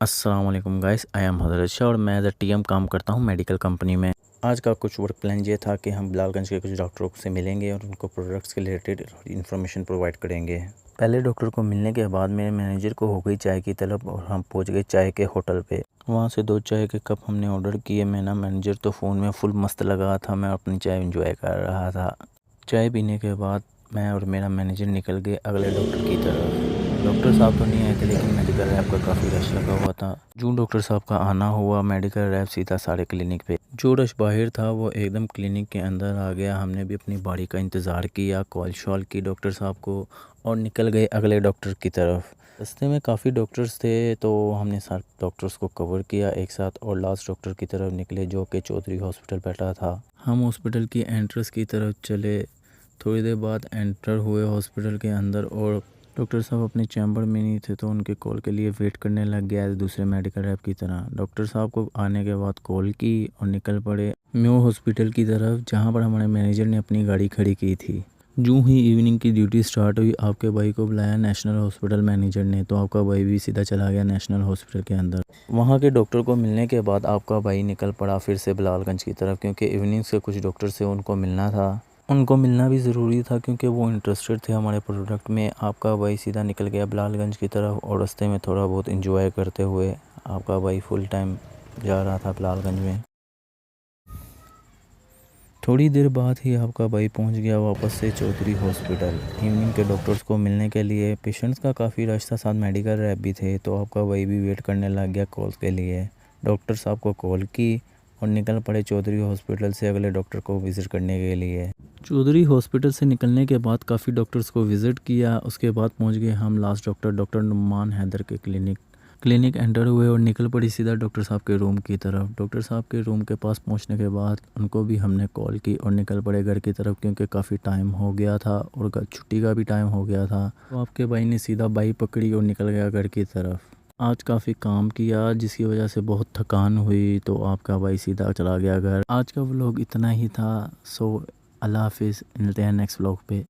अस्सलाम वालेकुम guys, I am हज़रत शाह और मैं एज अ टीएम काम करता हूं मेडिकल कंपनी में। आज का कुछ वर्क प्लान ये था कि हम बिलालगंज के कुछ डॉक्टरों से मिलेंगे और उनको प्रोडक्ट्स के रिलेटेड इन्फॉर्मेशन प्रोवाइड करेंगे। पहले डॉक्टर को मिलने के बाद मेरे मैनेजर को हो गई चाय की तलब और हम पहुंच गए चाय के होटल पे। वहां से 2 चाय के कप हमने ऑर्डर किए। मेरा मैनेजर तो फ़ोन में फुल मस्त लगा था, मैं अपनी चाय इंजॉय कर रहा था। चाय पीने के बाद मैं और मेरा मैनेजर निकल गए अगले डॉक्टर की तरफ। डॉक्टर साहब तो नहीं आए थे लेकिन मेडिकल रैप का काफ़ी रश लगा हुआ था। जून डॉक्टर साहब का आना हुआ, मेडिकल रैप सीधा सारे क्लिनिक पे। जो रश बाहर था वो एकदम क्लिनिक के अंदर आ गया। हमने भी अपनी बारी का इंतज़ार किया, कॉल शॉल की डॉक्टर साहब को और निकल गए अगले डॉक्टर की तरफ। रास्ते में काफ़ी डॉक्टर्स थे तो हमने सारे डॉक्टर्स को कवर किया एक साथ और लास्ट डॉक्टर की तरफ निकले जो कि चौधरी हॉस्पिटल बैठा था। हम हॉस्पिटल की एंट्रेंस की तरफ चले। थोड़ी देर बाद एंटर हुए हॉस्पिटल के अंदर और डॉक्टर साहब अपने चैम्बर में नहीं थे तो उनके कॉल के लिए वेट करने लग गया दूसरे मेडिकल रैप की तरह। डॉक्टर साहब को आने के बाद कॉल की और निकल पड़े म्यो हॉस्पिटल की तरफ जहां पर हमारे मैनेजर ने अपनी गाड़ी खड़ी की थी। यूं ही इवनिंग की ड्यूटी स्टार्ट हुई, आपके भाई को बुलाया नेशनल हॉस्पिटल मैनेजर ने तो आपका भाई भी सीधा चला गया नेशनल हॉस्पिटल के अंदर। वहां के डॉक्टर को मिलने के बाद आपका भाई निकल पड़ा फिर से बिलालगंज की तरफ क्योंकि इवनिंग से कुछ डॉक्टर से उनको मिलना था। उनको मिलना भी ज़रूरी था क्योंकि वो इंटरेस्टेड थे हमारे प्रोडक्ट में। आपका भाई सीधा निकल गया बिलालगंज की तरफ और रास्ते में थोड़ा बहुत एंजॉय करते हुए आपका भाई फुल टाइम जा रहा था बिलालगंज में। थोड़ी देर बाद ही आपका भाई पहुंच गया वापस से चौधरी हॉस्पिटल इवनिंग के डॉक्टर्स को मिलने के लिए। पेशेंट्स का काफ़ी रश था, साथ मेडिकल रैप भी थे तो आपका भाई भी वेट करने लग गया कॉल के लिए। डॉक्टर साहब को कॉल की और निकल पड़े चौधरी हॉस्पिटल से अगले डॉक्टर को विज़िट करने के लिए। चौधरी हॉस्पिटल से निकलने के बाद काफ़ी डॉक्टर्स को विज़िट किया। उसके बाद पहुंच गए हम लास्ट डॉक्टर नुमान हैदर के क्लिनिक एंटर हुए और निकल पड़ी सीधा डॉक्टर साहब के रूम की तरफ। डॉक्टर साहब के रूम के पास पहुंचने के बाद उनको भी हमने कॉल की और निकल पड़े घर की तरफ क्योंकि काफ़ी टाइम हो गया था और छुट्टी का भी टाइम हो गया था। तो आपके भाई ने सीधा बाइक पकड़ी और निकल गया घर की तरफ। आज काफ़ी काम किया जिसकी वजह से बहुत थकान हुई तो आपका भाई सीधा चला गया घर। आज का व्लॉग इतना ही था। सो अल्लाह हाफिज़, मिलते हैं नेक्स्ट व्लॉग पे।